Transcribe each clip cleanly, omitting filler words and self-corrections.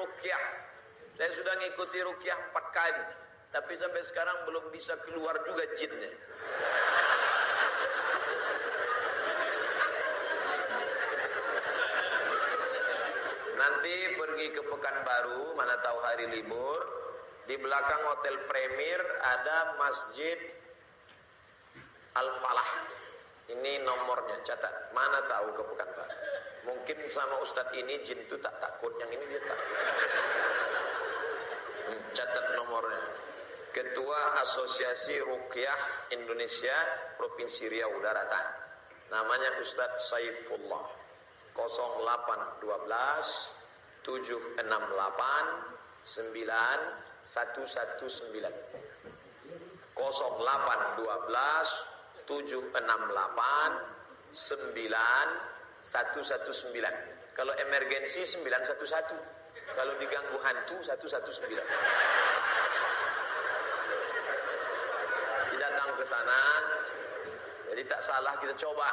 ruqyah. Saya sudah ngikuti ruqyah 4 kali, tapi sampai sekarang belum bisa keluar juga jinnya. Nanti pergi ke Pekanbaru, mana tahu hari libur, di belakang Hotel Premier ada Masjid Al-Falah. Ini nomornya, catat. Mana tahu ke Pekanbaru. Mungkin sama Ustadz ini jin itu tak takut, yang ini dia takut. Catat nomornya. Ketua Asosiasi Ruqyah Indonesia Provinsi Riau Daratan. Namanya Ustadz Saifullah. 0812 768 9119 0812 768 9119. Kalau emergensi 911. Kalau diganggu hantu 119. Datang ke sana. Jadi tak salah kita coba.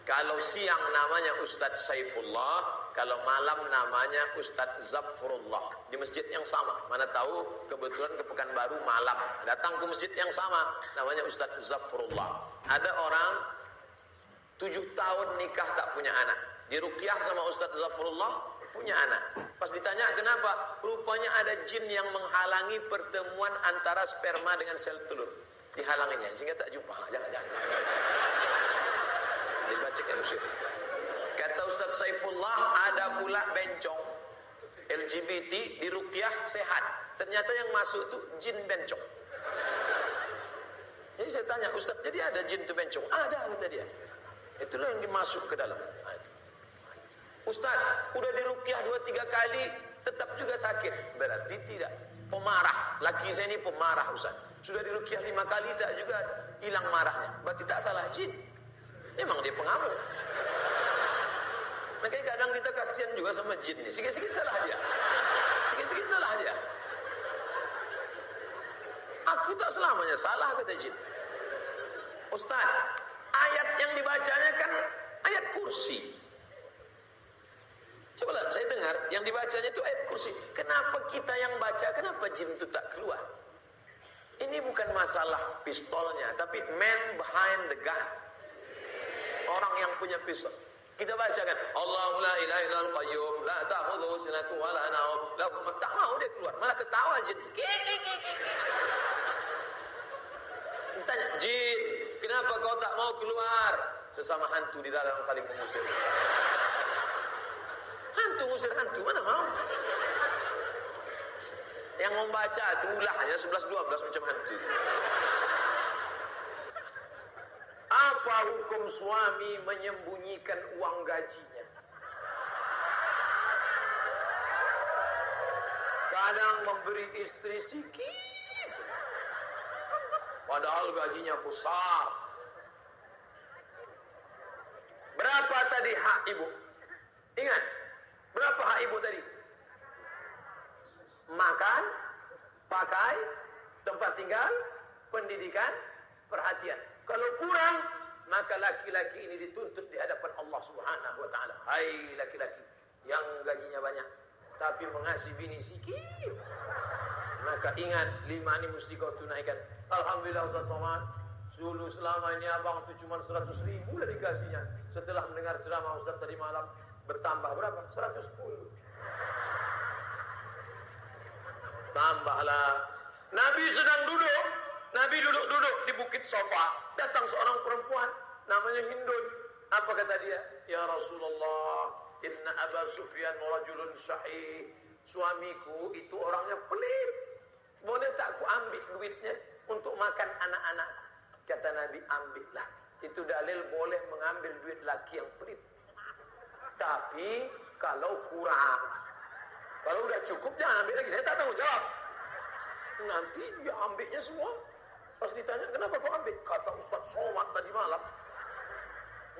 Kalau siang namanya Ustadz Saifullah, kalau malam namanya Ustadz Zafrullah. Di masjid yang sama. Mana tahu kebetulan ke Pekanbaru malam. Datang ke masjid yang sama, namanya Ustadz Zafrullah. Ada orang 7 tahun nikah tak punya anak. Diruqyah sama Ustadz Zafrullah, punya anak. Pas ditanya kenapa? Rupanya ada jin yang menghalangi pertemuan antara sperma dengan sel telur. Dihalanginya, sehingga tak jumpa. Jangan. Dibaca usir. Kata Ustadz Saifullah, ada pula bencong LGBT di ruqyah sehat. Ternyata yang masuk itu jin bencong. Jadi saya tanya, Ustadz, jadi ada jin itu bencong? Ada, kata dia. Itulah yang dimasuk ke dalam. Nah, itu. Ustadz, udah di ruqyah 2-3 kali, tetap juga sakit. Berarti tidak. Pemarah. Laki saya ini pemarah, Ustadz. Sudah di ruqyah 5 kali, tak juga hilang marahnya. Berarti tak salah jin. Memang dia pengamuk. Makanya kadang kita kasihan juga sama jin nih. Sikit-sikit salah dia. Sikit-sikit salah dia. Aku tak selamanya salah, kata jin. Ustaz, ayat yang dibacanya kan ayat kursi. Coba saya dengar, yang dibacanya itu ayat kursi. Kenapa kita yang baca, kenapa jin itu tak keluar? Ini bukan masalah pistolnya, tapi man behind the gun. Orang yang punya pistol. Kita bacakan Allahu la ilaha illal qayyum la ta'khudhuhu sinatun wa la nawm lahu ma, tak mau dia keluar, malah ketawa jin. Ditanya, jin, kenapa kau tak mau keluar? Sesama hantu di dalam saling mengusir. Hantu ngusir hantu, mana mau? Yang membaca itu ulahnya 11-12 macam hantu. Apa hukum suami menyembunyikan uang gajinya? Kadang memberi istri sikit, padahal gajinya besar. Berapa tadi hak ibu? Ingat, berapa hak ibu tadi? Makan, pakai, tempat tinggal, pendidikan, perhatian. Kalau kurang, maka laki-laki ini dituntut di hadapan Allah Subhanahu wa taala. Hai laki-laki yang gajinya banyak tapi mengasihi bini sikit, maka ingat 5 ini mesti kau tunaikan. Alhamdulillah Ustaz Somad, dulu selama ini abang itu cuma 100.000 lah dikasihnya. Setelah mendengar ceramah Ustaz tadi malam, bertambah berapa? 110. Tambahlah. Nabi sedang duduk, Nabi duduk-duduk di bukit Sofa. Datang seorang perempuan namanya Hindun. Apa kata dia? Ya Rasulullah, inna Aba Sufyan rajulun syahih. Suamiku itu orangnya pelit. Boleh tak ku ambil duitnya untuk makan anak-anakku? Kata Nabi, ambillah. Itu dalil boleh mengambil duit laki yang pelit. Tapi kalau kurang, kalau udah cukup jangan ambil lagi. Saya tak tahu jawab. Nanti dia ambilnya semua. Pas ditanya, kenapa kau ambil? Kata Ustaz Somad tadi malam.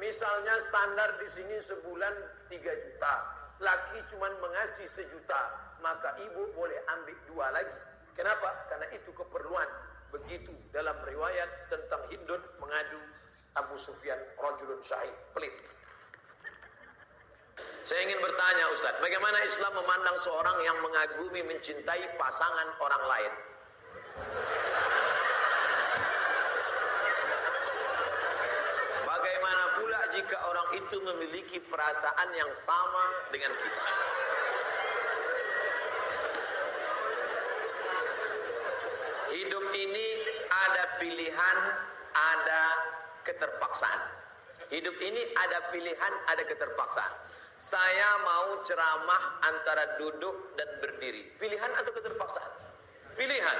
Misalnya standar di sini sebulan 3 juta. Laki cuma mengasih 1 juta. Maka ibu boleh ambil 2 lagi. Kenapa? Karena itu keperluan. Begitu dalam riwayat tentang Hindun mengadu Abu Sufyan rajulun syahid, pelit. Saya ingin bertanya Ustaz, bagaimana Islam memandang seorang yang mengagumi, mencintai pasangan orang lain? Bagaimana pula jika orang itu memiliki perasaan yang sama dengan kita? Hidup ini ada pilihan, ada keterpaksaan. Hidup ini ada pilihan, ada keterpaksaan. Saya mau ceramah antara duduk dan berdiri. Pilihan atau keterpaksaan? Pilihan.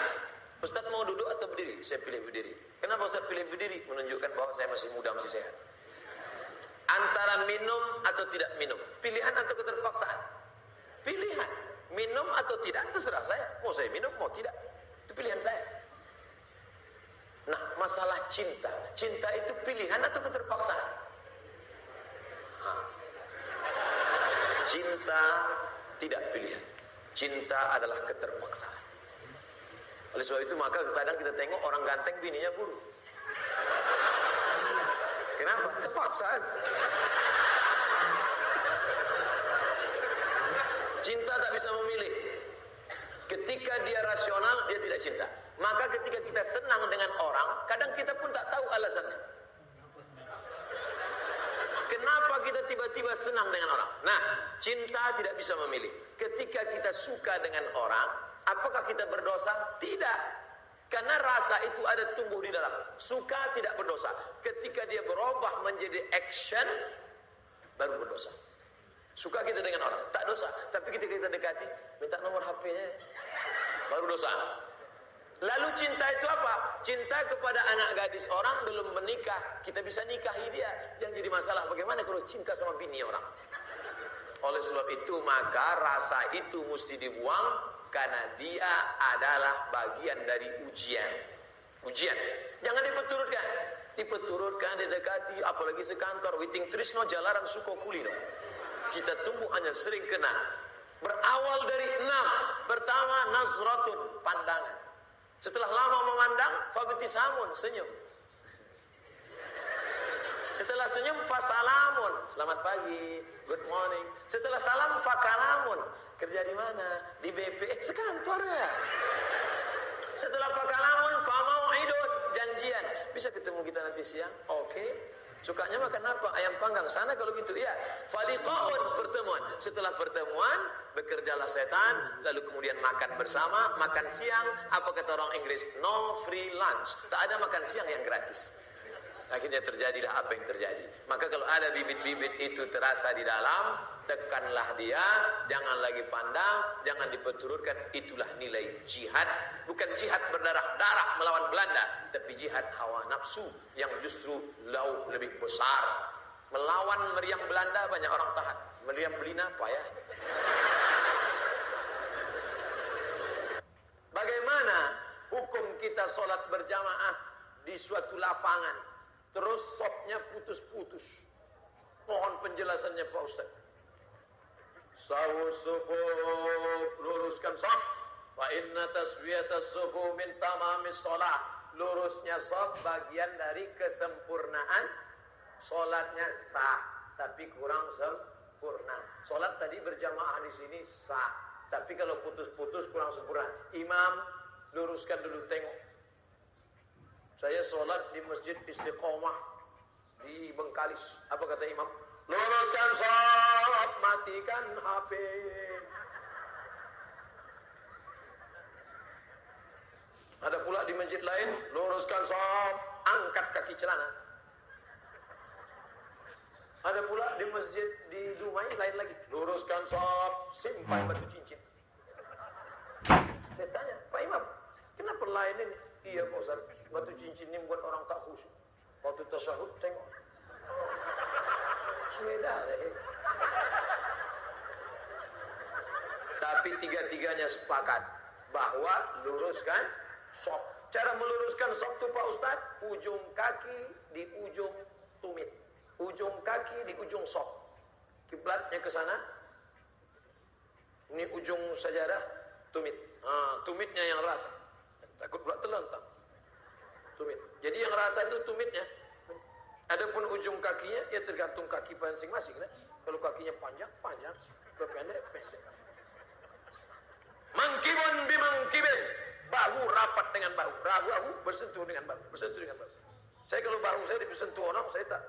Ustaz mau duduk atau berdiri? Saya pilih berdiri. Kenapa Ustaz pilih berdiri? Menunjukkan bahwa saya masih muda, masih sehat. Antara minum atau tidak minum. Pilihan atau keterpaksaan? Pilihan. Minum atau tidak, terserah saya. Mau saya minum, mau tidak. Itu pilihan saya. Nah, masalah cinta. Cinta itu pilihan atau keterpaksaan? Cinta tidak pilihan. Cinta adalah keterpaksaan. Oleh sebab itu maka kadang kita tengok orang ganteng bininya buru. Kenapa? Terpaksa. Cinta tak bisa memilih. Ketika dia rasional, dia tidak cinta. Maka ketika kita senang dengan orang, kadang kita pun tak tahu alasannya. Kenapa kita tiba-tiba senang dengan orang? Nah, cinta tidak bisa memilih. Ketika kita suka dengan orang, apakah kita berdosa? Tidak. Karena rasa itu ada tumbuh di dalam. Suka tidak berdosa. Ketika dia berubah menjadi action, baru berdosa. Suka kita dengan orang, tak dosa. Tapi ketika kita dekati, minta nomor HP-nya, baru dosa. Lalu cinta itu apa? Cinta kepada anak gadis orang belum menikah, kita bisa nikahi dia. Yang jadi masalah bagaimana kalau cinta sama bini orang? Oleh sebab itu maka rasa itu mesti dibuang, karena dia adalah bagian dari ujian. Ujian. Jangan dipeturutkan. Dipeturutkan, didekati, apalagi sekantor. Witing trisno jalaran suko kulino. Kita tumbuh hanya sering kena. Berawal dari 6. Pertama, nazratun, pandangan. Setelah lama memandang, fabtisamun, senyum. Setelah senyum, fasalamun, selamat pagi, good morning. Setelah salam, fakalamun, kerja di mana? Di BP, sekantor ya. Setelah fakalamun, famau'idun, janjian. Bisa ketemu kita nanti siang? Oke. Sukanya makan apa? Ayam panggang. Sana kalau gitu ya. Faliqaun, pertemuan. Setelah pertemuan, bekerjalah setan, lalu kemudian makan bersama, makan siang. Apa kata orang Inggris? No free lunch. Tak ada makan siang yang gratis. Akhirnya terjadilah apa yang terjadi. Maka kalau ada bibit-bibit itu terasa di dalam, tekanlah dia, jangan lagi pandang, jangan diperturutkan. Itulah nilai jihad. Bukan jihad berdarah-darah melawan Belanda, tapi jihad hawa nafsu yang justru jauh lebih besar. Melawan meriam Belanda banyak orang tahan, meriam Belina payah. Bagaimana hukum kita sholat berjamaah di suatu lapangan, terus sopnya putus-putus? Mohon penjelasannya Pak Ustaz. Sawu sufuf, luruskan saf. Wa inna taswiyatas sufuf min tamamis sholat. Lurusnya saf bagian dari kesempurnaan. Sholatnya sah, tapi kurang sempurna. Sholat tadi berjamaah di sini sah, tapi kalau putus-putus kurang sempurna. Imam, luruskan dulu, tengok. Saya sholat di Masjid Istiqomah di Bengkalis. Apa kata imam? Luruskan sholat, matikan HP. Ada pula di masjid lain, luruskan sholat, angkat kaki celana. Ada pula di masjid di Dumai lain lagi, luruskan sholat, simpan batu cincin. Saya tanya, Pak Imam, kenapa lain ini? Iya Pak Ustaz, batu cincin ini buat orang tak khusyuk. Waktu tasyahud tengok, sudah deh. Tapi tiga-tiganya sepakat bahwa luruskan sok. Cara meluruskan sok itu Pak Ustaz, ujung kaki di ujung tumit, ujung kaki di ujung sok. Kiblatnya ke sana. Ini ujung sajadah tumit. Tumitnya yang rata. Takut pula terlentang. Tumit. Jadi yang rata itu tumitnya. Adapun ujung kakinya ya tergantung kaki masing-masing. Kan? Kalau kakinya panjang, panjang. Kalau pendek, pendek. Mangkibun bimangkibin. Bahu rapat dengan bahu. Bahu bersentuh dengan bahu. Bersentuh dengan bahu. Saya kalau bahu saya disentuh orang, saya tak.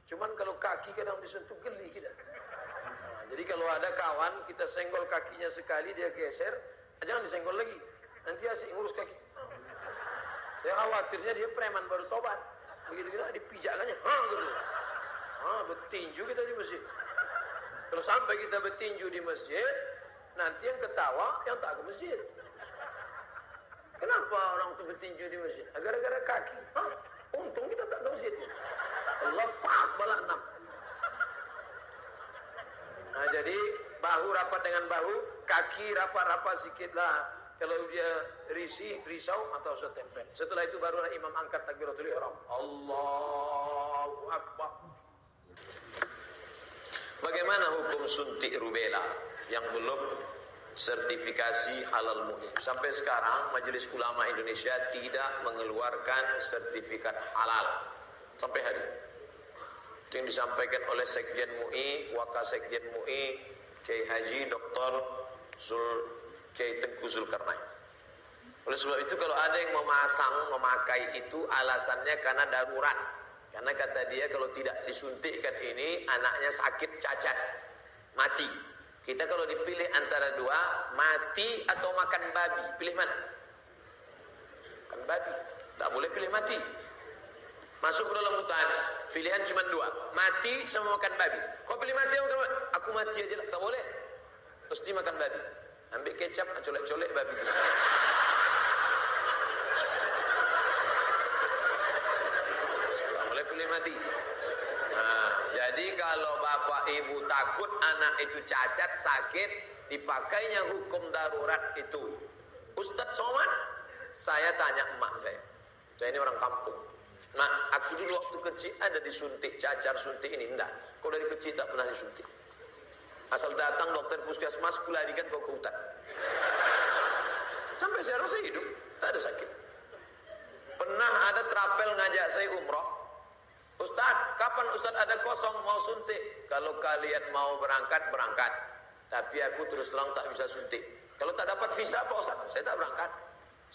Cuman kalau kaki kadang disentuh, geli kita. Nah, jadi kalau ada kawan, kita senggol kakinya sekali, dia geser, jangan disenggol lagi. Nanti asik ngurus kaki. Saya khawatirnya dia preman baru tobat. Begitu kita dipijakannya, gitu. Bertinju kita di masjid. Kalau sampai kita bertinju di masjid, nanti yang ketawa yang tak ke masjid. Kenapa orang itu bertinju di masjid? Gara-gara kaki. Untung kita tak ke masjid. Lepak balak 6. Nah, jadi bahu rapat dengan bahu, kaki rapat-rapat sedikit lah. Kalau dia risau atau setempel. Setelah itu barulah imam angkat takbiratul ihram. Allahu Akbar. Bagaimana hukum suntik rubella yang belum sertifikasi halal MUI? Sampai sekarang Majelis Ulama Indonesia tidak mengeluarkan sertifikat halal sampai hari ini. Itu yang disampaikan oleh Sekjen MUI, Wakasekjen MUI, Kiai Haji Dr. Kiai Tengku Zulkarnain. Oleh sebab itu kalau ada yang memakai itu alasannya karena darurat. Karena kata dia kalau tidak disuntikkan ini anaknya sakit cacat, mati. Kita kalau dipilih antara dua, mati atau makan babi, pilih mana? Makan babi, tak boleh pilih mati. Masuk ke dalam hutan, pilihan cuma dua, mati sama makan babi. Kau pilih mati atau makan babi? Aku mati aja lah, tak boleh. Mesti makan babi. Ambil kecap, colek-colek babi itu. Tak boleh pilih mati. Nah, jadi kalau bapak ibu takut anak itu cacat, sakit, dipakainya hukum darurat itu. Ustadz Somad, saya tanya emak saya ini orang kampung. Nah, aku dulu waktu kecil ada disuntik cacar, suntik ini enggak. Kau dari kecil tak pernah disuntik. Asal datang dokter puskesmas, kularikan kau ke hutan. Sampai sekarang saya hidup, tak ada sakit. Pernah ada trapel ngajak saya umroh. Ustaz, kapan Ustaz ada kosong mau suntik? Kalau kalian mau berangkat, berangkat. Tapi aku terus terang tak bisa suntik. Kalau tak dapat visa Pak Ustaz, saya tak berangkat.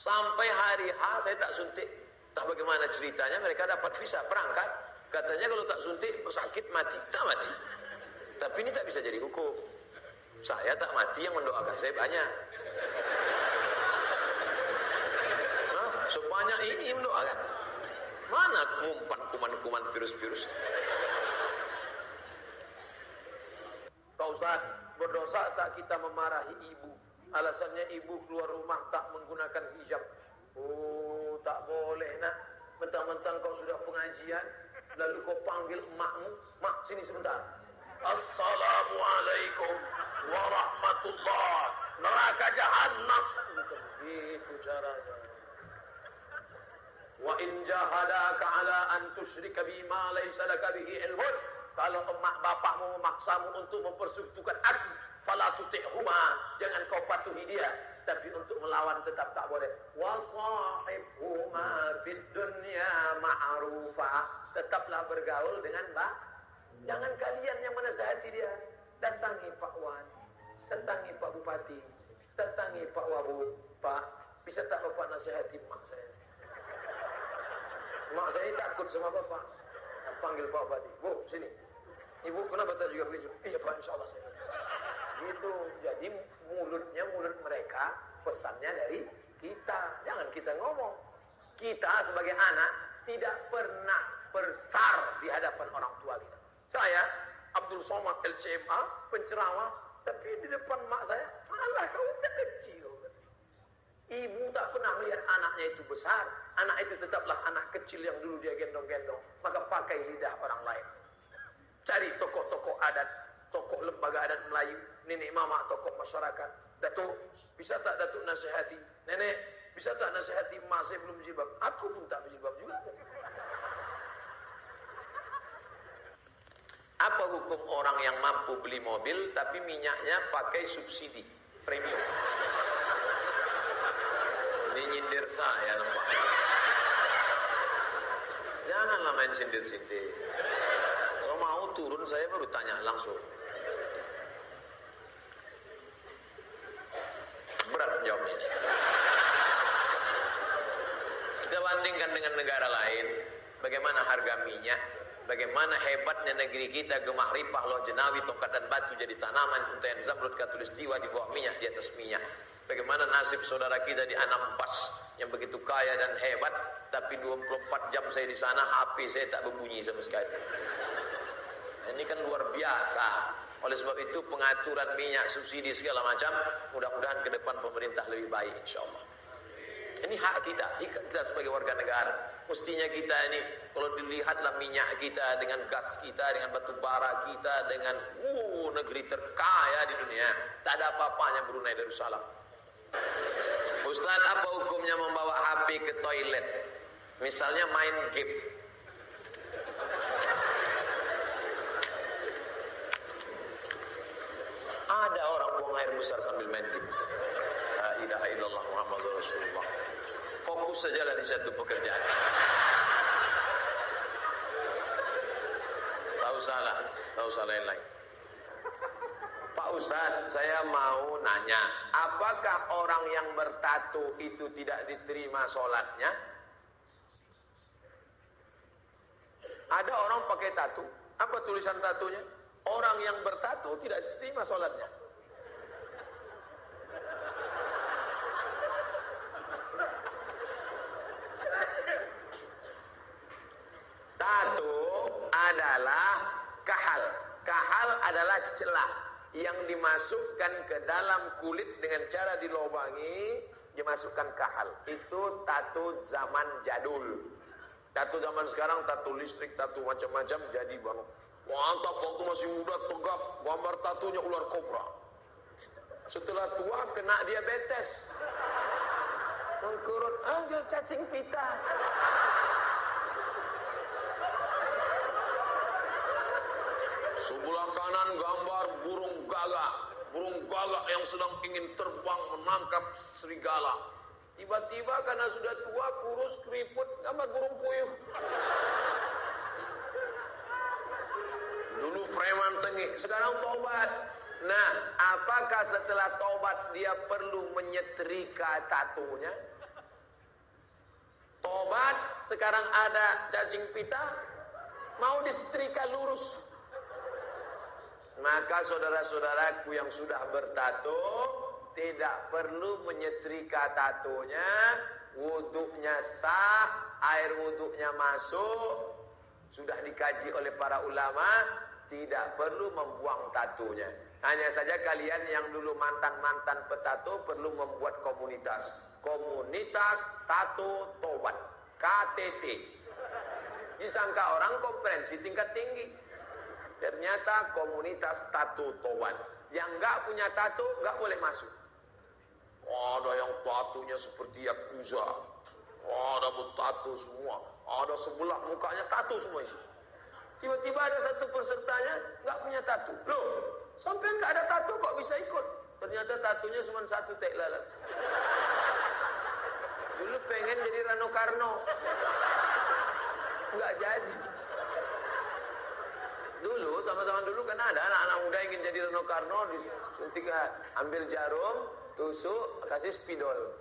Sampai hari H saya tak suntik. Tak bagaimana ceritanya mereka dapat visa, berangkat. Katanya kalau tak suntik, sakit, mati. Tak mati. Tapi ini tak bisa jadi hukum. Saya tak mati, yang mendoakan saya banyak. Sebanyak ini mendoakan. Mana ngumpan kuman-kuman virus-virus? Pak Ustaz, berdosa tak kita memarahi ibu? Alasannya ibu keluar rumah tak menggunakan hijab. Oh, tak boleh nak. Mentang-mentang kau sudah pengajian, lalu kau panggil emakmu, mak sini sebentar. Assalamualaikum warahmatullah. Neraka jahanam. Itu caranya. Wa in jahadaka ala an tusyrika bima laysa laka bihi ilmun. Kalau emak bapakmu memaksamu untuk mempersekutukan aku, fala tuti'huma, jangan kau patuhi dia. Tapi untuk melawan tetap tak boleh. Wa sahibhuma fid dunya ma'rufa, tetaplah bergaul dengan baik. Jangan kalian yang menasihati dia. Datangi Pak Wan, datangi Pak Bupati, datangi Pak Wabub. Pak, bisa tak Bapak nasihati mak saya? Mak saya takut sama Bapak. Panggil Pak Bupati. Bu, sini. Ibu kenapa tak juga begitu? Iya Pak, insya Allah saya. Gitu. Jadi mulutnya mulut mereka, pesannya dari kita. Jangan kita ngomong. Kita sebagai anak tidak pernah bersar di hadapan orang tua kita. Saya, Abdul Somad LCMA, penceramah, tapi di depan mak saya, malah kau udah kecil. Ibu tak pernah melihat anaknya itu besar. Anak itu tetaplah anak kecil yang dulu dia gendong-gendong. Maka pakai lidah orang lain. Cari tokoh-tokoh adat, tokoh lembaga adat Melayu, nenek mama, tokoh masyarakat. Datuk, bisa tak Datuk nasihati? Nenek, bisa tak nasihati emak saya belum berjilbab? Aku pun tak berjilbab juga. Apa hukum orang yang mampu beli mobil tapi minyaknya pakai subsidi premium? Ini nyindir saya nampak. Janganlah main sindir-sindir. Kalau mau turun saya baru tanya langsung. Berat menjawabnya. Kita bandingkan dengan negara lain, bagaimana harga minyak, bagaimana hebatnya negeri kita, gemah ripah, loh jenawi, tongkat dan batu jadi tanaman, untayan zamrud, katulistiwa di bawah minyak, di atas minyak. Bagaimana nasib saudara kita di Anambas yang begitu kaya dan hebat, tapi 24 jam saya di sana, HP saya tak berbunyi sama sekali. Ini kan luar biasa. Oleh sebab itu pengaturan minyak, subsidi segala macam, mudah-mudahan ke depan pemerintah lebih baik insyaAllah. Ini hak kita sebagai warga negara. Mestinya kita ini, kalau dilihatlah minyak kita, dengan gas kita, dengan batu bara kita, dengan negeri terkaya di dunia, tak ada apa-apanya Brunei Darussalam. Ustaz, apa hukumnya membawa HP ke toilet? Misalnya main game. Ada orang buang air besar sambil main game. La ilaha illallah Muhammadur Rasulullah. Fokus sajalah di satu pekerjaan. Tak usah lain-lain. Pak Ustaz, saya mau nanya, apakah orang yang bertato itu tidak diterima sholatnya? Ada orang pakai tato. Apa tulisan tatonya? Orang yang bertato tidak diterima sholatnya. Tato adalah kahal. Kahal adalah celah yang dimasukkan ke dalam kulit dengan cara dilobangi, dimasukkan kahal. Itu tato zaman jadul. Tato zaman sekarang, tato listrik, tato macam-macam jadi banget. Mantap, waktu masih muda tegap, gambar tatonya ular kobra. Setelah tua kena diabetes. Mengkurut, cacing pita. Sebelah kanan gambar burung gagak yang sedang ingin terbang menangkap serigala. Tiba-tiba karena sudah tua, kurus, keriput, gambar burung puyuh. Dulu preman tengik, sekarang tobat. Nah, apakah setelah tobat dia perlu menyetrika tatonya? Tobat, sekarang ada cacing pita, mau disetrika lurus. Maka saudara-saudaraku yang sudah bertato tidak perlu menyetrika tatonya, wuduknya sah, air wuduknya masuk, sudah dikaji oleh para ulama, tidak perlu membuang tatonya. Hanya saja kalian yang dulu mantan-mantan petato perlu membuat komunitas tato tobat, KTT. Disangka orang konferensi tingkat tinggi. Ternyata komunitas tato tobat. Yang enggak punya tato enggak boleh masuk. Ada yang tatonya seperti Yakuza. Ada bertato semua. Ada sebelah mukanya tato semua isi. Tiba-tiba ada satu pesertanya enggak punya tato. Loh, sampai enggak ada tato kok bisa ikut? Ternyata tatonya cuma satu tek lalat. Dulu pengen jadi Rano Karno. Enggak jadi. Dulu, sama-sama dulu kan ada anak-anak muda ingin jadi Rano Karno, disuntik, ambil jarum, tusuk, kasih spidol.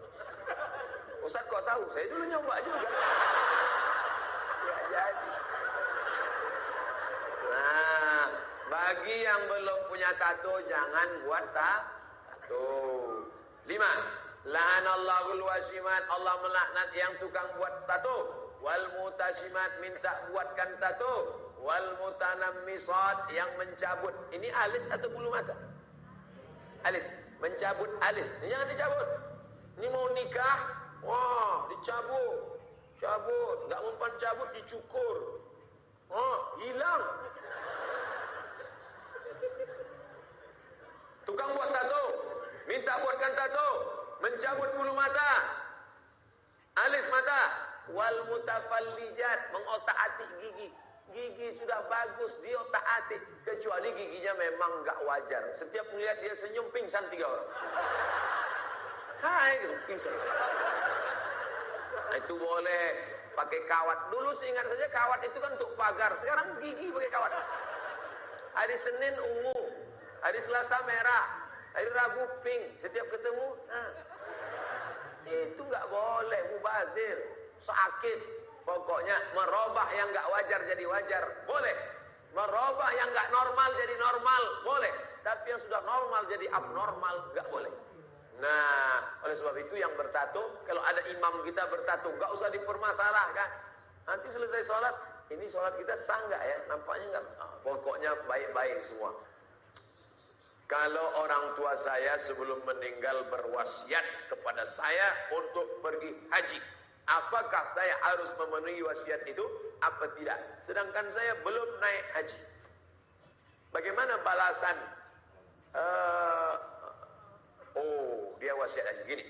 Ustaz kok tahu? Saya dulu nyoba juga. Ya jadi. Nah, bagi yang belum punya tato, jangan buat tato. 5. La'anallahul wasimat, Allah melaknat yang tukang buat tato. Wal mutasimat, minta buatkan tato. Wal mutanammisat, yang mencabut. Ini alis atau bulu mata? Alis, mencabut alis. Ini jangan dicabut. Ini mau nikah, wah, dicabut. Cabut, enggak mempan cabut, dicukur. Hilang. Tukang buat tato, minta buatkan tato, mencabut bulu mata, alis mata. Wal mutafallijat, mengotak-atik gigi. Gigi sudah bagus, dia otak-atik, kecuali giginya memang enggak wajar. Setiap melihat dia senyum, pingsan 3 orang. Hai, pingsan. Itu boleh pakai kawat. Dulu seingat saja kawat itu kan untuk pagar. Sekarang gigi pakai kawat. Hari Senin ungu, hari Selasa merah, hari Rabu pink. Setiap ketemu, itu nggak boleh, mubazir, sakit. Pokoknya merubah yang nggak wajar jadi wajar, boleh. Merubah yang nggak normal jadi normal, boleh. Tapi yang sudah normal jadi abnormal, nggak boleh. Nah, oleh sebab itu yang bertato, kalau ada imam kita bertato, nggak usah dipermasalahkan. Nanti selesai sholat, ini sholat kita sah nggak ya? Nampaknya nggak. Pokoknya baik-baik semua. Kalau orang tua saya sebelum meninggal berwasiat kepada saya untuk pergi haji, apakah saya harus memenuhi wasiat itu? Apa tidak? Sedangkan saya belum naik haji. Bagaimana balasan? Dia wasiat aja gini.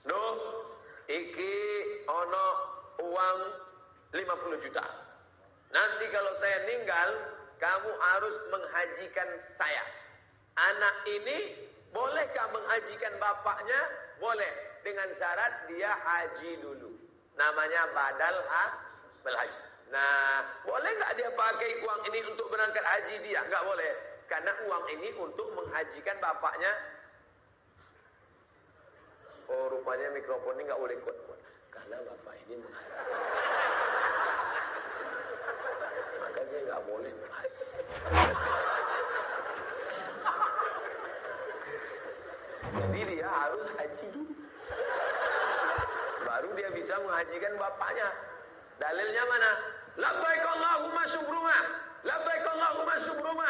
Duh, iki ono uang 50 juta. Nanti kalau saya meninggal, kamu harus menghajikan saya. Anak ini bolehkah menghajikan bapaknya? Boleh, dengan syarat dia haji dulu. Namanya badal haji. Nah, boleh nggak dia pakai uang ini untuk berangkat haji dia? Nggak boleh, karena uang ini untuk menghajikan bapaknya. Oh, rupanya mikrofon ini nggak boleh kuat-kuat karena bapak ini menghaji. Makanya nggak boleh menghaji. Jadi dia harus haji dulu, baru dia bisa menghajikan bapaknya. Dalilnya mana? Labbaik Allahumma syukruma, labbaik Allahumma syukruma.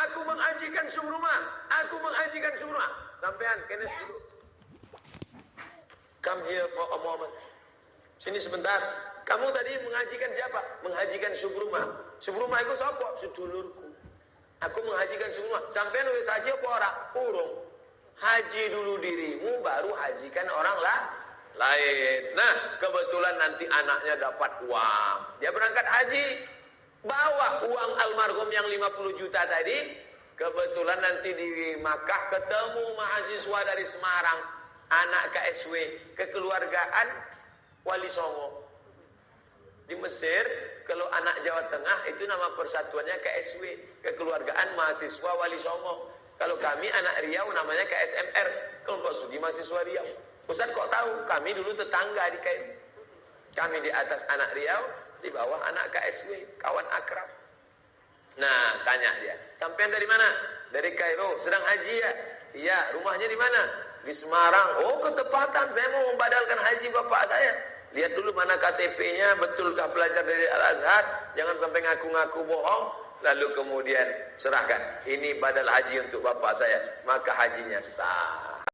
Aku menghajikan syukruma, aku menghajikan syukruma. Sampean kenes dulu. Come here Muhammad. Sini sebentar. Kamu tadi menghajikan siapa? Menghajikan Subruma. Subruma itu siapa? Sedulurku. Aku menghajikan Subruma. Sampai nulis haji apa orang? Urung. Haji dulu dirimu, baru hajikan orang lain. Nah, kebetulan nanti anaknya dapat uang. Dia berangkat haji. Bawa uang almarhum yang 50 juta tadi. Kebetulan nanti di Makkah ketemu mahasiswa dari Semarang. Anak KSW, kekeluargaan Wali Songo. Di Mesir, kalau anak Jawa Tengah itu nama persatuannya KSW, kekeluargaan mahasiswa Wali Songo. Kalau kami anak Riau namanya KSMR, kelompok studi mahasiswa Riau. Ustaz kok tahu? Kami dulu tetangga di KM. Kami di atas anak Riau, di bawah anak KSW, kawan akrab. Nah, tanya dia, sampean dari mana? Dari Kairo, sedang haji ya? Iya, rumahnya di mana? Di Semarang. Oh, ketepatan, saya mau membadalkan haji bapak saya. Lihat dulu mana KTP-nya, betulkah pelajar dari Al-Azhar? Jangan sampai ngaku-ngaku bohong. Lalu kemudian serahkan, ini badal haji untuk bapak saya. Maka hajinya sah.